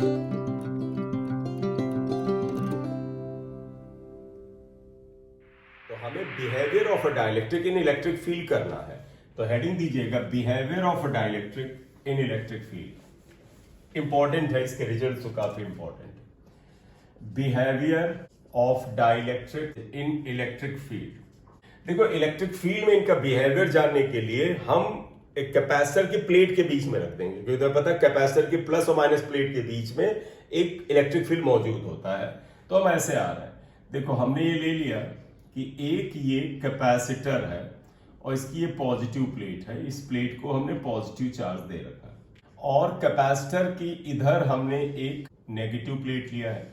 तो हमें behaviour of a dielectric in electric field करना है, तो हेडिंग दीजिएगा behaviour of a dielectric in electric field. Important है, इसके रिजल्ट तो काफी important. Behaviour of dielectric in electric field. देखो, इलेक्ट्रिक फील्ड में इनका बिहेवियर जानने के लिए हम एक कैपेसिटर की प्लेट के बीच में रख देंगे, क्योंकि तो पता है कैपेसिटर की प्लस और माइनस प्लेट के बीच में एक इलेक्ट्रिक फील्ड मौजूद होता है। तो हम ऐसे आ रहा है, देखो हमने ये ले लिया कि एक ये कैपेसिटर है और इसकी ये पॉजिटिव प्लेट है, इस प्लेट को हमने पॉजिटिव चार्ज दे रखा है, और कैपेसिटर की इधर हमने एक नेगेटिव प्लेट लिया है।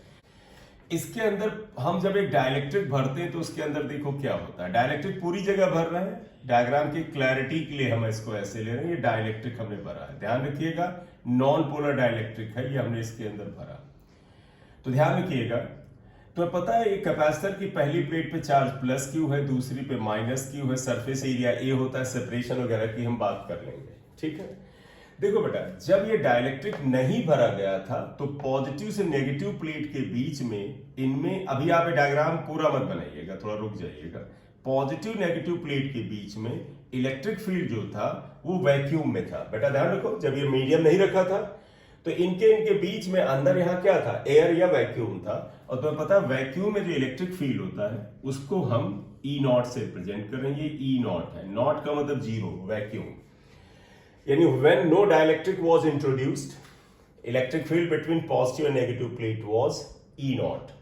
इसके अंदर हम जब एक डाइलेक्ट्रिक भरते हैं तो उसके अंदर देखो क्या होता है, डाइलेक्ट्रिक पूरी जगह भर रहे हैं। डायग्राम की क्लैरिटी के लिए हम इसको ऐसे ले रहे हैं, ये डाइलेक्ट्रिक हमने भरा है, ध्यान रखिएगा नॉन पोलर डाइलेक्ट्रिक है, ये हमने इसके अंदर भरा। तो ध्यान रखिएगा, तो पता है एक कैपेसिटर की पहली प्लेट पे चार्ज प्लस क्यू है, दूसरी पे माइनस क्यू है, सरफेस एरिया ए होता है, सेपरेशन वगैरह की हम बात कर लेंगे, ठीक है। देखो बेटा, जब ये डाइलेक्ट्रिक नहीं भरा गया था तो पॉजिटिव से नेगेटिव प्लेट के बीच में इनमें, अभी आप डायग्राम पूरा मत बनाइएगा, थोड़ा रुक जाइएगा। पॉजिटिव नेगेटिव प्लेट के बीच में इलेक्ट्रिक फील्ड जो था वो वैक्यूम में था। बेटा ध्यान रखो, जब ये मीडियम नहीं रखा था तो इनके बीच में अंदर यहाँ क्या था, एयर या वैक्यूम था। और तुम्हें पता है वैक्यूम में जो इलेक्ट्रिक फील्ड होता है उसको हम ई नॉट से रिप्रेजेंट करेंगे। ई नॉट है, नॉट का मतलब जीरो, वैक्यूम। यानी when no dielectric was introduced, electric field between positive and negative plate was E naught.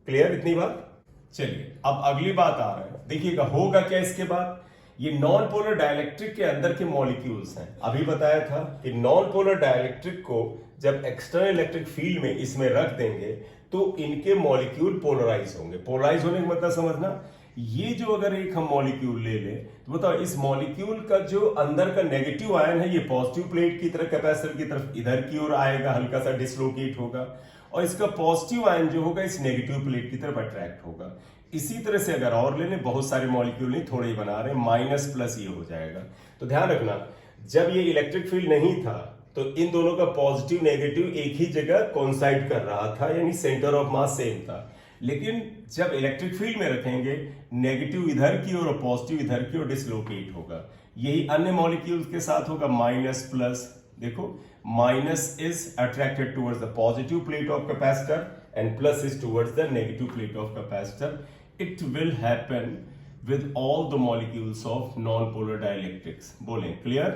Clear इतनी बात? चलिए अब अगली बात आ रहा है, देखिएगा होगा क्या इसके बाद। ये नॉन पोलर डाइलेक्ट्रिक के अंदर के मॉलिक्यूल्स हैं, अभी बताया था कि नॉन पोलर डाइलेक्ट्रिक को जब एक्सटर्नल इलेक्ट्रिक फील्ड में इसमें रख देंगे तो इनके मॉलिक्यूल पोलराइज होंगे। पोलराइज होने का मतलब समझना, ये जो अगर एक हम मॉलिक्यूल ले लें तो बताओ इस मॉलिक्यूल का जो अंदर का नेगेटिव आयन है ये पॉजिटिव प्लेट की तरफ, कैपेसिटर की तरफ इधर की ओर आएगा, हल्का सा डिसलोकेट होगा, और इसका पॉजिटिव आयन जो होगा इस नेगेटिव प्लेट की तरफ अट्रैक्ट होगा। इसी तरह से अगर और ले लें, बहुत सारे मॉलिक्यूल नहीं, थोड़े ही बना रहे हैं, माइनस प्लस ये हो जाएगा। तो ध्यान रखना, जब ये इलेक्ट्रिक फील्ड नहीं था तो इन दोनों का पॉजिटिव नेगेटिव एक ही जगह कोइंसाइड कर रहा था, यानी सेंटर ऑफ मास सेम था। लेकिन जब इलेक्ट्रिक फील्ड में रखेंगे, नेगेटिव इधर की ओर और पॉजिटिव इधर की ओर डिसलोकेट होगा। यही अन्य मॉलिक्यूल्स के साथ होगा, माइनस प्लस। देखो minus is attracted towards the positive plate of capacitor and plus is towards the negative plate of capacitor. It will happen with all the molecules of non polar dielectrics. बोलें clear?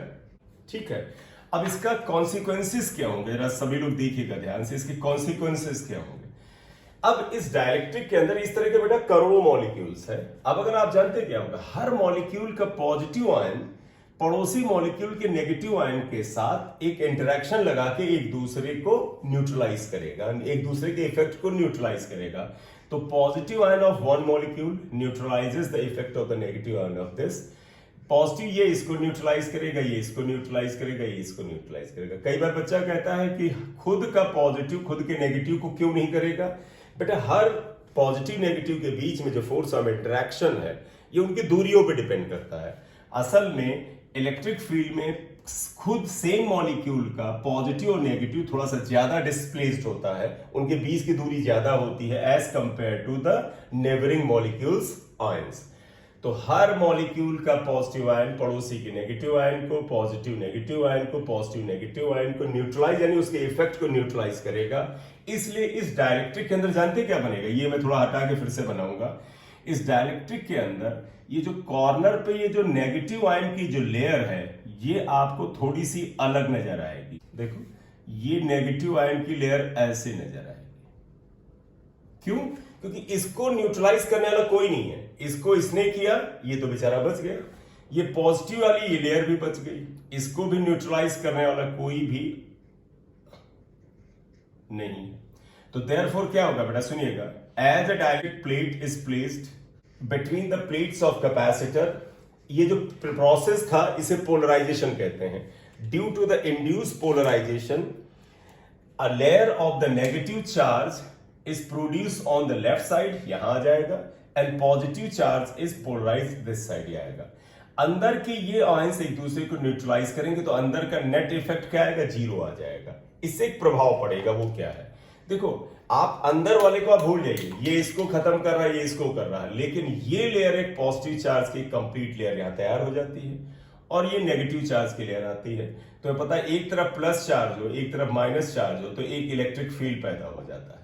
ठीक है। अब इसका consequences क्या होंगे, जरा सभी लोग देखिएगा ध्यान से, इसके कॉन्सिक्वेंसेस क्या होंगे। अब इस डाइलेक्ट्रिक के अंदर इस तरह के बेटा करोड़ों मॉलिक्यूल्स हैं। अब अगर आप जानते क्या होगा, हर मॉलिक्यूल का पॉजिटिव आयन पड़ोसी मॉलिक्यूल के नेगेटिव आयन के साथ एक इंटरेक्शन लगा के एक दूसरे को न्यूट्रलाइज करेगा, एक दूसरे के इफेक्ट को न्यूट्रलाइज करेगा। तो positive ion of one molecule neutralises the effect of the negative ion of this. Positive ये इसको न्यूट्रलाइज करेगा, ये इसको न्यूट्रलाइज करेगा, ये इसको न्यूट्रलाइज करेगा। कई बार बच्चा कहता है कि खुद का पॉजिटिव खुद के नेगेटिव को क्यों नहीं करेगा। बेटा हर पॉजिटिव नेगेटिव के बीच में जो फोर्स ऑफ इंटरेक्शन है ये उनकी दूरियों पे डिपेंड करता है। असल में इलेक्ट्रिक फील्ड में खुद सेम मॉलिक्यूल का पॉजिटिव और नेगेटिव थोड़ा सा ज्यादा डिस्प्लेस्ड होता है, उनके बीच की दूरी ज्यादा होती है as compare to the neighbouring molecules ions. तो हर मॉलिक्यूल का पॉजिटिव आयन पड़ोसी के नेगेटिव आयन को, पॉजिटिव नेगेटिव आयन को, पॉजिटिव नेगेटिव आयन को न्यूट्रलाइज, यानी उसके इफेक्ट को न्यूट्रलाइज करेगा। इसलिए इस डाइलेक्ट्रिक के अंदर जानते क्या बनेगा, ये मैं थोड़ा हटा के फिर से बनाऊंगा। इस डाइलेक्ट्रिक के अंदर ये जो कॉर्नर पे ये जो नेगेटिव आयन की जो लेयर है ये आपको थोड़ी सी अलग नजर आएगी। देखो ये नेगेटिव आयन की लेयर ऐसे नजर आएगी। क्यों? क्योंकि इसको न्यूट्रलाइज करने वाला कोई नहीं है, इसको इसने किया, ये तो बेचारा बच गया। ये पॉजिटिव वाली ये लेयर भी बच गई, इसको भी न्यूट्रलाइज करने वाला कोई भी नहीं। तो देयरफॉर क्या होगा बेटा, सुनिएगा, as a dielectric plate is placed between the plates of capacitor, ये जो प्रोसेस था इसे पोलराइजेशन कहते हैं। Due to the induce polarization a layer of the negative charge is produced on the left side, यहां आ जाएगा, and positive charge is polarized this side ही आएगा। अंदर के ये आयंस एक दूसरे को न्यूट्रलाइज करेंगे तो अंदर का नेट इफेक्ट क्या आएगा, जीरो आ जाएगा। इससे एक प्रभाव पड़ेगा, वो क्या है? देखो, आप अंदर वाले को आप भूल जाइए, ये इसको खत्म कर रहा है, ये इसको कर रहा है, लेकिन ये लेयर एक पॉजिटिव चार्ज की कंप्लीट लेयर यहां तैयार हो जाती है और ये नेगेटिव चार्ज की लेयर आती है। तो पता है, एक तरफ प्लस चार्ज हो, एक तरफ माइनस चार्ज हो, तो एक इलेक्ट्रिक फील्ड पैदा हो जाता है।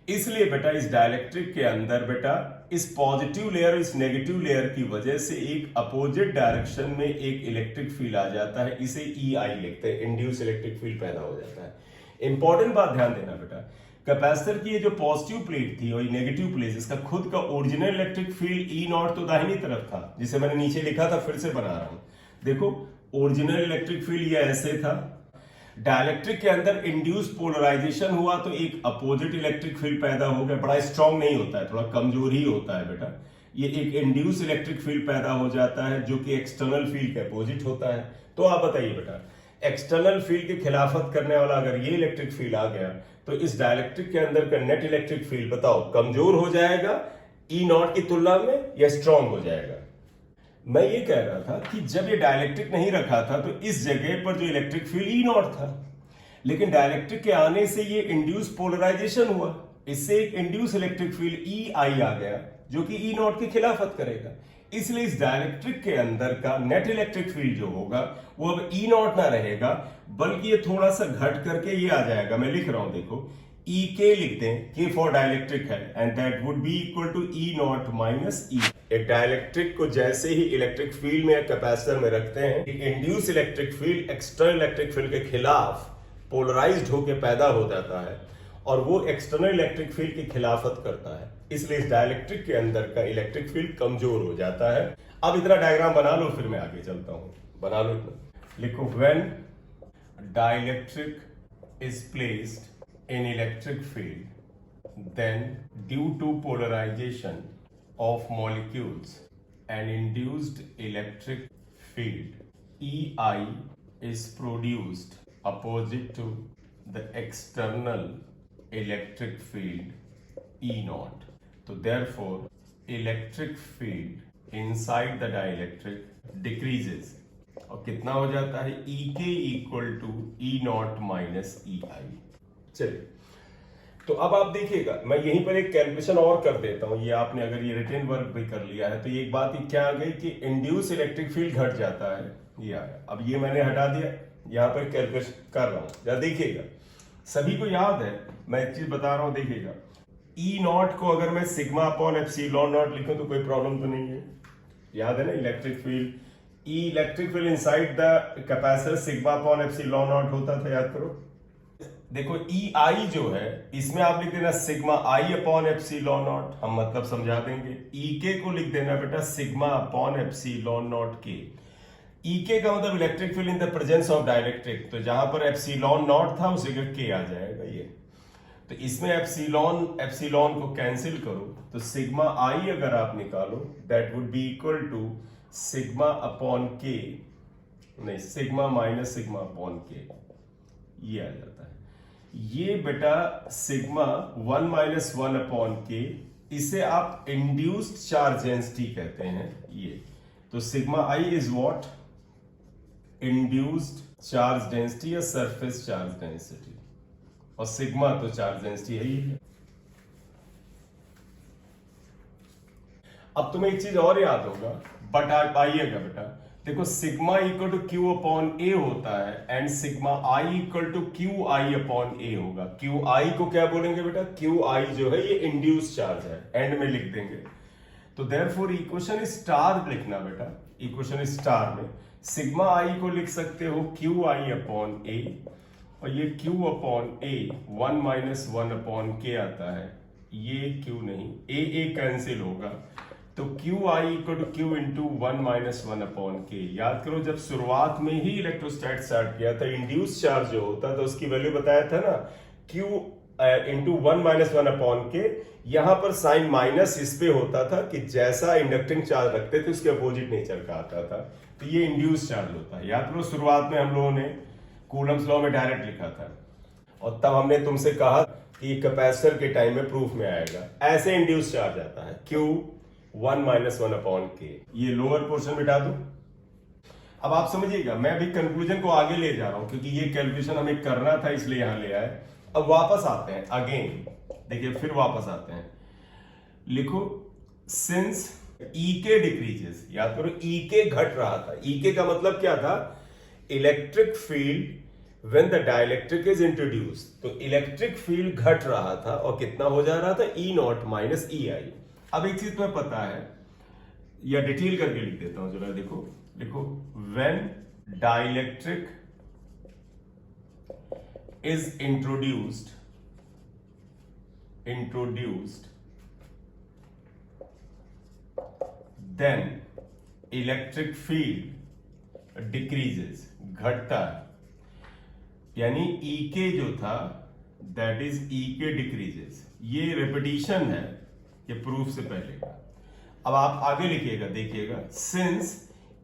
इसलिए बेटा इस डाइलेक्ट्रिक के अंदर बेटा इस पॉजिटिव लेयर और इस नेगेटिव लेयर की वजह से एक अपोजिट डायरेक्शन में एक इलेक्ट्रिक फील्ड आ जाता है, इसे EI लिखते हैं, इंड्यूस इलेक्ट्रिक फील्ड पैदा हो जाता है। इंपॉर्टेंट बात ध्यान देना बेटा, कैपेसिटर की ये जो पॉजिटिव प्लेट थी और नेगेटिव प्लेट, इसका खुद का ओरिजिनल इलेक्ट्रिक फील्ड E0 तो दाहिनी तरफ था, जिसे मैंने नीचे लिखा था, फिर से बना रहा हूं। देखो, ओरिजिनल इलेक्ट्रिक फील्ड ये ऐसे था, डाइलेक्ट्रिक के अंदर इंड्यूस पोलराइजेशन हुआ तो एक अपोजिट इलेक्ट्रिक फील्ड पैदा हो गया। बड़ा स्ट्रांग नहीं होता है, थोड़ा कमजोर ही होता है बेटा। ये एक इंड्यूस इलेक्ट्रिक फील्ड पैदा हो जाता है जो कि एक्सटर्नल फील्ड के अपोजिट होता है। तो आप बताइए बेटा, एक्सटर्नल फील्ड की खिलाफत करने वाला अगर ये इलेक्ट्रिक फील्ड आ गया तो इस डाइलेक्ट्रिक के अंदर का नेट इलेक्ट्रिक फील्ड बताओ, कमजोर हो जाएगा E0 की तुलना में या स्ट्रांग हो जाएगा? मैं ये कह रहा था कि जब ये डाइलेक्ट्रिक नहीं रखा था तो इस जगह पर जो इलेक्ट्रिक फील्ड E0 था, लेकिन डाइलेक्ट्रिक के आने से ये इंड्यूस पोलराइजेशन हुआ, इससे एक इंड्यूस इलेक्ट्रिक फील्ड EI आ गया जो कि E0 की खिलाफत करेगा। इसलिए इस डाइलेक्ट्रिक के अंदर का नेट इलेक्ट्रिक फील्ड जो होगा वो अब E0 ना रहेगा, बल्कि ये थोड़ा सा घट करके ये आ जाएगा। मैं लिख रहा हूं, देखो, EK लिखते हैं, K फॉर डाइलेक्ट्रिक है, and that would be equal to E0 minus E। एक डाइलेक्ट्रिक को जैसे ही इलेक्ट्रिक फील्ड में कैपेसिटर में रखते हैं, एक induce electric field external electric field के खिलाफ पोलराइज्ड होकर पैदा हो जाता है और वो एक्सटर्नल इलेक्ट्रिक फील्ड की खिलाफत करता है। इसलिए इस डाइलेक्ट्रिक के अंदर का इलेक्ट्रिक फील्ड कमजोर हो जाता है। अब इतना डायग्राम बना लो, फिर मैं आगे चलता हूं। बना लो, लिखो, when dielectric is placed in electric field, then due to polarization of molecules and induced electric field, EI is produced opposite to the external electric field E0. So therefore electric field inside the dielectric decreases और कितना हो जाता है? EK equal to E0 minus EI। चलिए, तो अब आप देखिएगा, मैं यहीं पर एक कैलकुलेशन और कर देता हूं। ये आपने अगर ये रिटन वर्क भी कर लिया है तो ये एक बात क्या आ गई कि इंड्यूस इलेक्ट्रिक फील्ड घट जाता है, ये आ गया। अब ये मैंने हटा दिया, यहां पर कैलकुलेशन कर रहा हूं, जरा देखिएगा। सभी को याद है, मैं एक चीज बता रहा हूं, देखिएगा, E0 को अगर मैं सिग्मा अपॉन एप्सिलॉन नॉट लिखूं तो कोई प्रॉब्लम तो नहीं है, याद है ना? Electric field, electric field inside the capacitor sigma upon epsilon not होता था, याद करो। देखो, EI जो है इसमें आप लिख देना sigma I upon epsilon not, हम मतलब समझा देंगे। EK को लिख देना बेटा sigma upon epsilon not K। EK का मतलब electric field in the presence of dielectric, तो जहां पर एप्सिलॉन नॉट था उस जगह K आ जाएगा ये। तो इसमें एप्सिलॉन को कैंसिल करो तो सिग्मा I अगर आप निकालो that would be equal to sigma upon K, नहीं, sigma minus sigma upon K, ये आ जाता है। ये बेटा सिग्मा 1 माइनस 1 अपॉन K, इसे आप इंड्यूस्ड चार्ज डेंसिटी कहते हैं ये। तो sigma I is what? Induced charge density या सरफेस चार्ज डेंसिटी, और सिग्मा तो चार्ज डेंसिटी है ही है। अब तुम्हें एक चीज और याद होगा, बट आप आइएगा बेटा, देखो, sigma equal to Q upon A होता है and sigma I equal to Q I upon A होगा। क्यू आई को क्या बोलेंगे बेटा? क्यू आई जो है ये इंड्यूस चार्ज है, एंड में लिख देंगे। तो देयरफॉर इक्वेशन स्टार लिखना बेटा, इक्वेशन स्टार में सिग्मा आई को लिख सकते हो क्यू आई अपॉन ए, और ये क्यू अपॉन ए 1 माइनस 1 अपॉन के आता है, ये क्यू नहीं, ए कैंसिल होगा, तो Q I equal to Q into 1 minus 1 upon K. याद करो, जब शुरुआत में ही इलेक्ट्रोस्टैट स्टार्ट किया था, इंड्यूस चार्ज जो होता था उसकी वैल्यू बताया था ना, क्यू इंटू 1 माइनस 1 अपॉन के। यहां पर साइन माइनस इस पे होता था कि जैसा इंडक्टिंग चार्ज रखते थे उसके अपोजिट नेचर का आता था, तो ये इंड्यूस चार्ज होता है। याद करो, शुरुआत में हम लोगों ने कूलम्स लॉ में डायरेक्ट लिखा था, और तब हमने तुमसे कहा कि कैपेसिटर के टाइम में प्रूफ में आएगा, ऐसे इंड्यूस चार्ज आता है, क्यू 1 माइनस 1 अपॉन के। ये लोअर पोर्शन मिटा दो। अब आप समझिएगा, मैं अभी कंक्लूजन को आगे ले जा रहा हूं क्योंकि ये कैलकुलेशन हमें करना था इसलिए यहां ले आए। अब वापस आते हैं अगेन, देखिए फिर वापस आते हैं, लिखो सिंस ई के डिक्रीजेस, याद करो ई के घट रहा था। ई के का मतलब क्या था? Electric field when the dielectric is introduced, तो इलेक्ट्रिक फील्ड घट रहा था और कितना हो जा रहा था? ई नॉट माइनस ई आई। अब एक चीज तुम्हें पता है, या डिटेल करके लिख देता हूं जरा, देखो लिखो, when dielectric is introduced then electric field decreases, घटता है, यानी ई के जो था दैट इज ई के डिक्रीजेस। ये रेपिटेशन है, ये प्रूफ से पहले का। अब आप आगे लिखिएगा, देखिएगा, since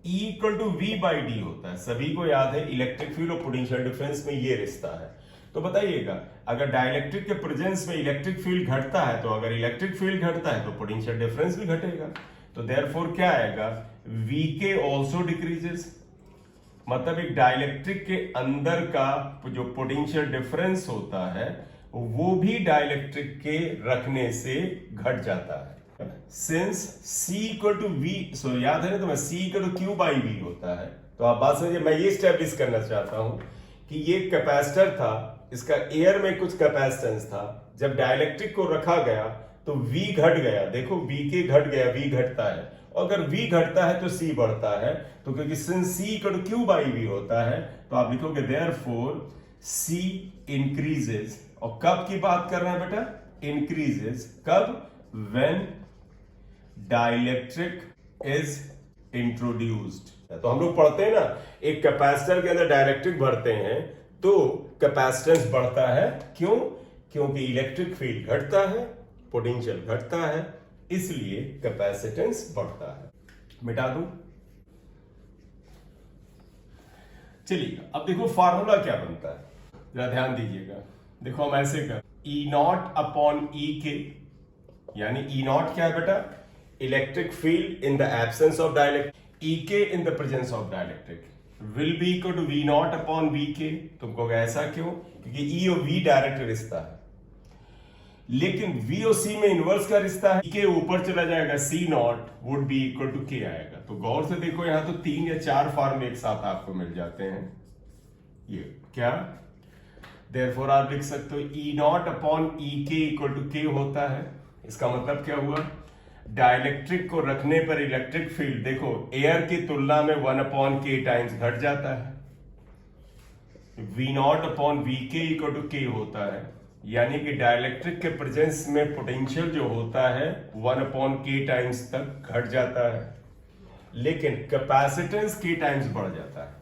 E equal to V by D होता है, सभी को याद है इलेक्ट्रिक फील्ड और पोटेंशियल डिफरेंस में ये रिश्ता है। तो बताइएगा, अगर डाइलेक्ट्रिक के प्रेजेंस में इलेक्ट्रिक फील्ड घटता है, तो अगर इलेक्ट्रिक फील्ड घटता है तो पोटेंशियल डिफरेंस भी घटेगा। तो देयरफॉर क्या आएगा? वी के ऑल्सो डिक्रीजेस, मतलब एक डाइलेक्ट्रिक के अंदर का जो पोटेंशियल डिफरेंस होता है वो भी डाइलेक्ट्रिक के रखने से घट जाता है। Since C equal to V, so याद है ना तुम्हें, C equal to Q by V होता है। तो आप बात समझिए, मैं ये स्टैब्लिश करना चाहता हूं कि ये कैपेसिटर था, इसका एयर में कुछ कैपेसिटेंस था, जब डाइलेक्ट्रिक को रखा गया तो V घट गया। देखो V के घट गया, V घटता है, और अगर V घटता है तो C बढ़ता है। तो क्योंकि since C equal to Q by V होता है, तो आप लिखोगे देयरफॉर C इंक्रीजेस। और कब की बात कर रहे हैं बेटा? इंक्रीजेस कब? When dielectric is introduced. तो हम लोग पढ़ते हैं ना, एक कैपेसिटर के अंदर डाइलेक्ट्रिक भरते हैं तो कैपेसिटेंस बढ़ता है। क्यों? क्योंकि इलेक्ट्रिक फील्ड घटता है, पोटेंशियल घटता है, इसलिए कैपेसिटेंस बढ़ता है। मिटा दूं? चलिए अब देखो फार्मूला क्या बनता है, जरा ध्यान दीजिएगा। देखो हम ऐसे कर, ई नॉट अपॉन ई के, यानी ई नॉट क्या है बेटा? Electric field in the absence of dielectric, E K in the presence of dielectric will be equal to V naught upon V K. तुमको कहोगे ऐसा क्यों? क्योंकि ई और वी डायरेक्ट रिश्ता है, लेकिन V और C में इनवर्स का रिश्ता है। के ऊपर चला जाएगा, C naught would be equal to के आएगा। तो गौर से देखो, यहां तो 3 या 4 फार्मूले एक साथ आपको मिल जाते हैं। ये क्या? देयरफॉर आप लिख सकते हो E नॉट अपॉन E के इक्वल टू के होता है। इसका मतलब क्या हुआ? डाइलेक्ट्रिक को रखने पर इलेक्ट्रिक फील्ड, देखो एयर की तुलना में 1 अपॉन के टाइम्स घट जाता है। V नॉट अपॉन वी के इक्वल टू के होता है, यानी कि डाइलेक्ट्रिक के प्रेजेंस में पोटेंशियल जो होता है 1 अपॉन के टाइम्स तक घट जाता है, लेकिन कैपेसिटेंस के टाइम्स बढ़ जाता है।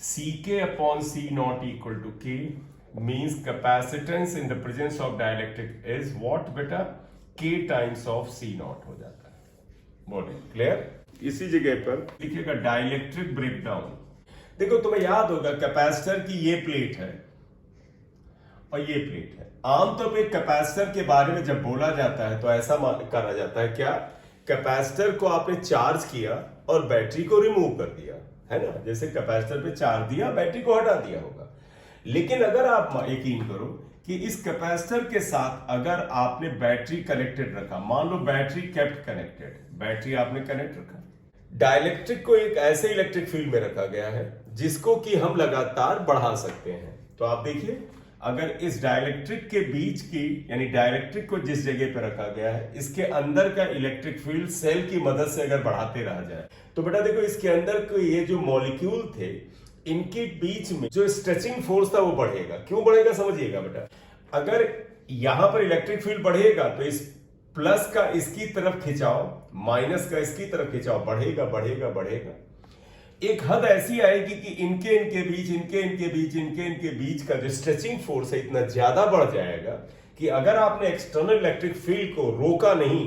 C K upon C naught equal to K means capacitance in the presence of dielectric is what बेटा? K times of C not हो जाता है। बोलिए क्लियर? इसी जगह पर लिखिएगा डाइलेक्ट्रिक ब्रेकडाउन। देखो तुम्हें याद होगा कैपेसिटर की ये प्लेट है और ये प्लेट है। आमतौर पे कैपेसिटर के बारे में जब बोला जाता है तो ऐसा करा जाता है, क्या? कैपेसिटर को आपने चार्ज किया और बैटरी को रिमूव कर दिया, है ना? जैसे कैपेसिटर पे चार्ज दिया, बैटरी को हटा दिया होगा। लेकिन अगर आप यकीन करो कि इस कैपेसिटर के साथ अगर आपने बैटरी कनेक्टेड रखा, मान लो बैटरी केप्ट कनेक्टेड, बैटरी आपने कनेक्ट रखा, डाइलेक्ट्रिक को एक ऐसे इलेक्ट्रिक फील्ड में रखा गया है जिसको कि हम लगातार बढ़ा सकते हैं। तो आप देखिए, अगर इस डाइलेक्ट्रिक के बीच की, यानी डाइलेक्ट्रिक को जिस जगह पर रखा गया है, इसके अंदर का इलेक्ट्रिक फील्ड सेल की मदद से अगर बढ़ाते रहा जाए, तो बेटा देखो इसके अंदर के ये जो मॉलिक्यूल थे, इनके बीच में जो स्ट्रेचिंग फोर्स था वो बढ़ेगा। क्यों बढ़ेगा समझिएगा बेटा, अगर यहां पर इलेक्ट्रिक फील्ड बढ़ेगा तो इस प्लस का इसकी तरफ खिंचाव, माइनस का इसकी तरफ खिंचाव बढ़ेगा बढ़ेगा बढ़ेगा। एक हद ऐसी आएगी कि इनके इनके बीच का जो स्ट्रेचिंग फोर्स है इतना ज्यादा बढ़ जाएगा कि अगर आपने एक्सटर्नल इलेक्ट्रिक फील्ड को रोका नहीं,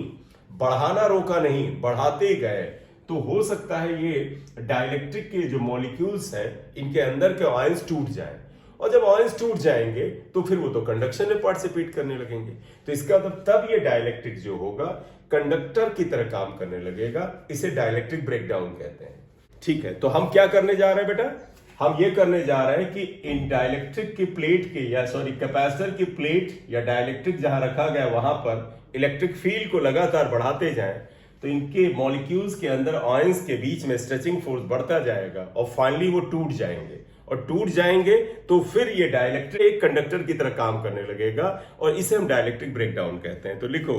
बढ़ाना रोका नहीं, बढ़ाते गए, तो हो सकता है ये डाइलेक्ट्रिक के जो मॉलिक्यूल्स हैं इनके अंदर के आयंस टूट जाएं और जब आयंस टूट जाएंगे तो फिर वो तो कंडक्शन में पार्टिसिपेट करने लगेंगे। तो इसका मतलब तब ये डाइलेक्ट्रिक जो होगा कंडक्टर की तरह काम करने लगेगा। इसे डाइलेक्ट्रिक ब्रेकडाउन कहते हैं। ठीक है, तो हम क्या करने जा रहे हैं बेटा? हम ये करने जा रहे हैं कि इन डाइलेक्ट्रिक की प्लेट के या सॉरी कैपेसिटर की प्लेट या डाइलेक्ट्रिक जहां रखा गया वहां पर इलेक्ट्रिक फील्ड को लगातार बढ़ाते जाएं, तो इनके मॉलिक्यूल्स के अंदर आयंस के बीच में स्ट्रेचिंग फोर्स बढ़ता जाएगा और फाइनली वो टूट जाएंगे। और टूट जाएंगे तो फिर ये डाइलेक्ट्रिक एक कंडक्टर की तरह काम करने लगेगा और इसे हम डाइलेक्ट्रिक ब्रेकडाउन कहते हैं। तो लिखो,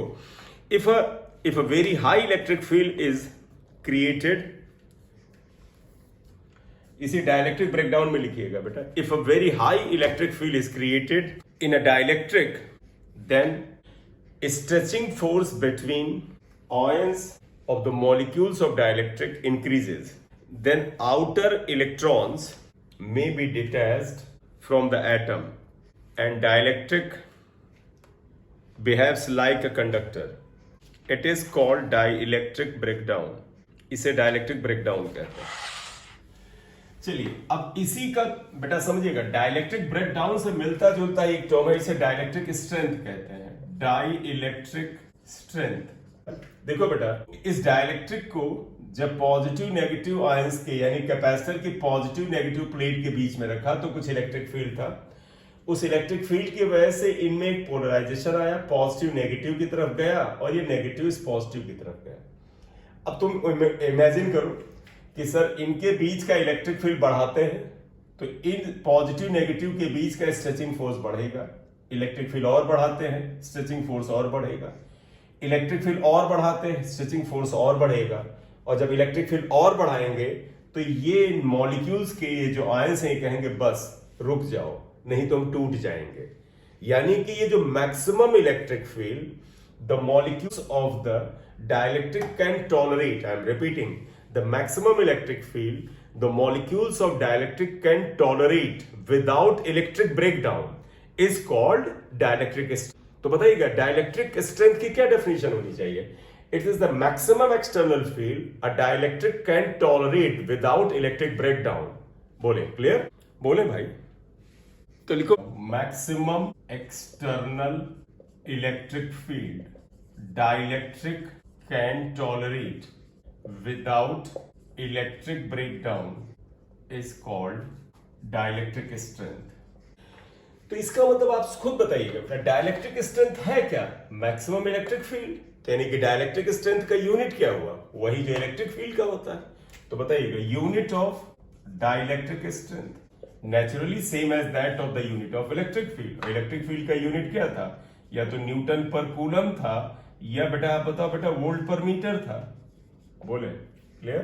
if a very high electric field is created, इसी डाइलेक्ट्रिक ब्रेकडाउन में लिखिएगा बेटा, if a very high electric field is created in a dielectric, then stretching force between ions of the molecules of dielectric increases. Then outer electrons may be detached from the atom and dielectric behaves like a conductor. It is called dielectric breakdown. इसे dielectric breakdown कहते हैं। चलिए अब इसी का बेटा समझिएगा, dielectric breakdown से मिलता जुलता एक टर्म है, इसे डाइलेक्ट्रिक स्ट्रेंथ कहते हैं। Dielectric strength. देखो बेटा, इस डाइलेक्ट्रिक को जब पॉजिटिव नेगेटिव आयंस के यानी कैपेसिटर की पॉजिटिव नेगेटिव प्लेट के बीच में रखा तो कुछ इलेक्ट्रिक फील्ड था। उस इलेक्ट्रिक फील्ड की वजह से इनमें एक पोलराइजेशन आया, पॉजिटिव नेगेटिव की तरफ गया और ये नेगेटिव इस पॉजिटिव की तरफ गया। अब तुम इमेजिन करो कि सर इनके बीच का इलेक्ट्रिक फील्ड बढ़ाते हैं तो इन पॉजिटिव नेगेटिव के बीच का स्ट्रेचिंग फोर्स बढ़ेगा, इलेक्ट्रिक फील्ड और बढ़ाते हैं स्ट्रेचिंग फोर्स और बढ़ेगा, इलेक्ट्रिक फील्ड और बढ़ाते हैं स्ट्रेचिंग फोर्स और बढ़ेगा, और जब इलेक्ट्रिक फील्ड और बढ़ाएंगे तो ये मॉलिक्यूल्स के ये जो आयंस हैं कहेंगे बस रुक जाओ नहीं तो हम टूट जाएंगे। यानी कि ये जो maximum electric field the molecules of the dielectric can tolerate, I am repeating, the maximum electric field the molecules of dielectric can tolerate without electric breakdown is called dielectric strength। तो बताइएगा डाइलेक्ट्रिक स्ट्रेंथ की क्या definition होनी चाहिए? It is the maximum external field a dielectric can tolerate without electric breakdown. बोले clear? बोले भाई? तो लिखो, maximum external electric field dielectric can tolerate without electric breakdown is called dielectric strength। तो इसका मतलब आप खुद बताइएगा डाइलेक्ट्रिक स्ट्रेंथ है क्या? मैक्सिमम इलेक्ट्रिक फील्ड, यानी कि डाइलेक्ट्रिक स्ट्रेंथ का यूनिट क्या हुआ? वही जो इलेक्ट्रिक फील्ड का होता है। तो बताइएगा unit of dielectric strength naturally same as that of the unit of electric field. Electric field का यूनिट क्या था? या तो न्यूटन पर कूलम था या बेटा आप बताओ बेटा वोल्ट पर मीटर था। बोले क्लियर?